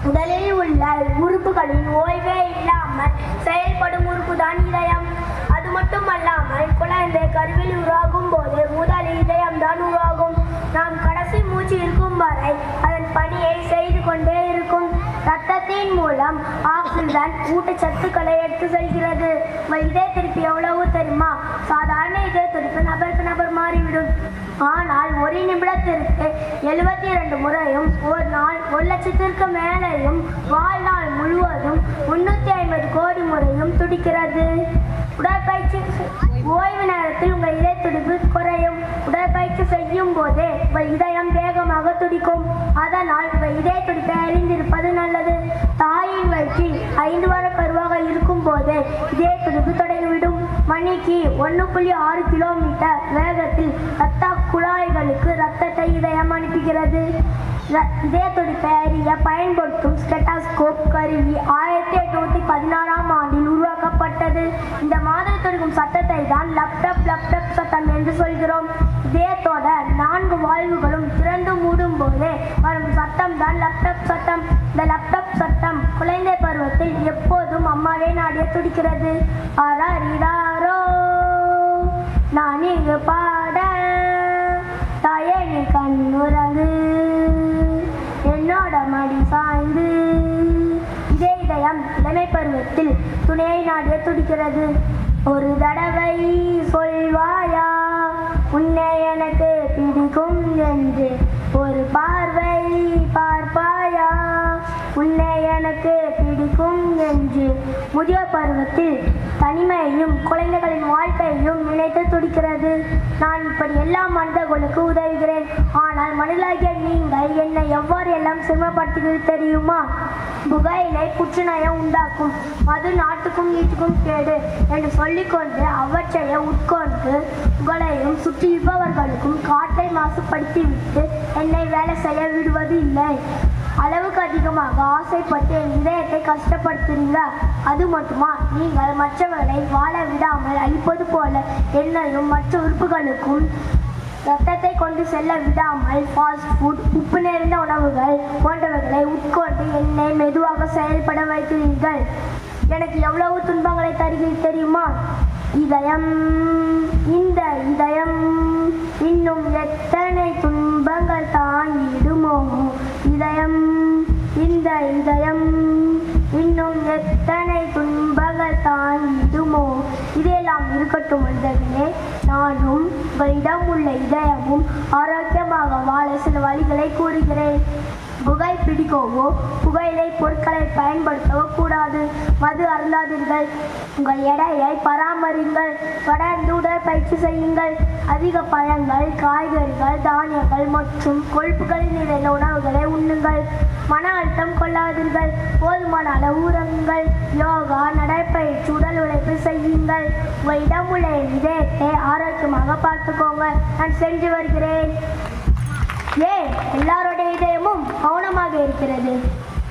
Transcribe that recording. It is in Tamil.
உடலில் உள்ள உறுப்புகளின் ஓய்வே இல்லாமல் செயல்படும் உறுப்புதான் இதயம். அது மட்டுமல்லாமல் குழந்தை கருவில் உருவாகும் போது முதல் இதயம்தான் உருவாகும். நாம் கடைசி மூச்சு இருக்கும் வரை அதன் பணியை செய்து கொண்டே இருக்கும். இரத்தத்தின் மூலம் ஆக்சிஜன் ஊட்டச்சத்துக்களை எடுத்து செல்கிறது. இதய துடிப்பு எவ்வளவு தெரியுமா? சாதாரண இதய துடிப்பு நபருக்கு நபர் மாறிவிடும். ஆனால் ஒரு நிமிடத்திற்கு 72 முறையும், ஒரு நாள் 1,00,000க்கு மேலேயும், வாழ்நாள் முழுவதும் 350 கோடி முறையும் துடிக்கிறது. உடற்பயிற்சி ஓய்வு நேரத்தில் உங்கள் இதய துடிப்பு குறையும். உடற்பயிற்சி செய்யும் போதே உங்கள் இதயம் வேகமாக துடிக்கும். அதனால் உங்கள் இதய துடிப்பை அறிந்திருப்பது நல்லது. தாயின் வயிற்றில் 5 வார கருவாக இருக்கும் போதே இதய துடிப்பு தொடங்கிவிடும். மணிக்கு 1.6 கிலோமீட்டர் வேகத்தில் இரத்த குழாய்களுக்கு இரத்தத்தை இதயம் அனுப்புகிறது. இதய துடிப்பை அறிய பயன்படுத்தும் ஸ்டெத்தாஸ்கோப் கருவி 1816ஆம் ஆண்டில் உருவாக்கப்பட்டது. இந்த மாதிரி துடிக்கும் சத்தத்தை தான் லப்டப் லப்டப் சத்தம் என்று சொல்கிறோம். இதயத்தோட 4 வால்வுகளும் திறந்து மூடும் போது வரும் சத்தம் தான் லப்டப் சத்தம். இந்த லப்டப் சத்தம் குழந்தை பருவத்தில் எப்போதும் அம்மாவே நாடிய துடிக்கிறது. ஆராரிராரோ நான் இங்கு பாட, தாயே நீ கண்ணுறங்கு, என்னோட மடி சாய்ந்து. இதே இதயம் இளமை பருவத்தில் துணையை நாடிய துடிக்கிறது. ஒரு தடவை சொல்வாயா உன்னை எனக்கு பிடிக்கும் என்று, ஒரு பார்வை பார்ப்பாயா உன்னை எனக்கு பிடிக்கும் என்று. முதியோர் பருவத்தில் தனிமையையும் குழந்தைகளின் வாழ்க்கையையும் நினைத்து துடிக்கிறது. நான் இப்படி எல்லா மனிதர்களுக்கு உதவுகிறேன். ஆனால் மனிதனாகிய நீங்கள் என்னை எவ்வாறு எல்லாம் சிரமப்படுத்துகிறது தெரியுமா? புகையிலை புற்றுநோயை உண்டாக்கும், மது நாட்டுக்கும் வீட்டுக்கும் கேடு என்று சொல்லிக்கொண்டு அவற்றையை உட்கொண்டு உங்களையும் சுற்றியிருப்பவர்களுக்கும் காற்றை மாசுபடுத்திவிட்டு என்னை வேலை செய்ய விடுவது இல்லை. அளவுக்கு அதிகமாக ஆசைப்பட்டு என் இதயத்தை கஷ்டப்படுத்துறீங்க. அது மட்டுமா, நீங்கள் மற்றவர்களை வாழ விடாமல் அழிப்பது போல என்னையும் மற்ற உறுப்புகளுக்கும் இரத்தத்தை கொண்டு செல்ல விடாமல் ஃபாஸ்ட் ஃபுட், உப்பு நிறைந்த உணவுகள் போன்றவர்களை உட்கொண்டு என்னை மெதுவாக செயல்பட வைக்கிறீர்கள். எனக்கு எவ்வளவு துன்பங்களை தருகிறது தெரியுமா? இதயம், இந்த இதயம் இன்னும் எத்தனை துன்பங்கள் தாங்கிடுமோ? இதயம், இந்த இதயம் இன்னும் எத்தனை துன்பங்கள் தாங்கிடுமோ? இதையெல்லாம் இருக்கட்டும் மனிதர்களே, நானும் உங்களிடம் உள்ள இதயமும் ஆரோக்கியமாக வாழ சில வழிகளை கூறுகிறேன். புகை பிடிக்கவோ புகையிலை பொருட்களை பயன்படுத்தவோ கூடாது. மது அருந்தாதீர்கள். உங்கள் எடையை பராமரிங்கள். தொடர்ந்து உடற்பயிற்சி செய்யுங்கள். அதிக பழங்கள், காய்கறிகள், தானியங்கள் மற்றும் கொழுப்புகள் நிறைந்த உணவுகளை உண்ணுங்கள். மன அழுத்தம் கொள்ளாதீர்கள். போதுமான அளவு உறங்குங்கள். யோகா, நடைப்பயிற்சி, உடல் உழைப்பு செய்யுங்கள். உங்களிடம் உள்ள இதயத்தை ஆரோக்கியமாக பார்த்துக்கோங்க. நான் சென்று வருகிறேன். ஏன் எல்லாருடைய இதயமும் மௌனமாக இருக்கிறது?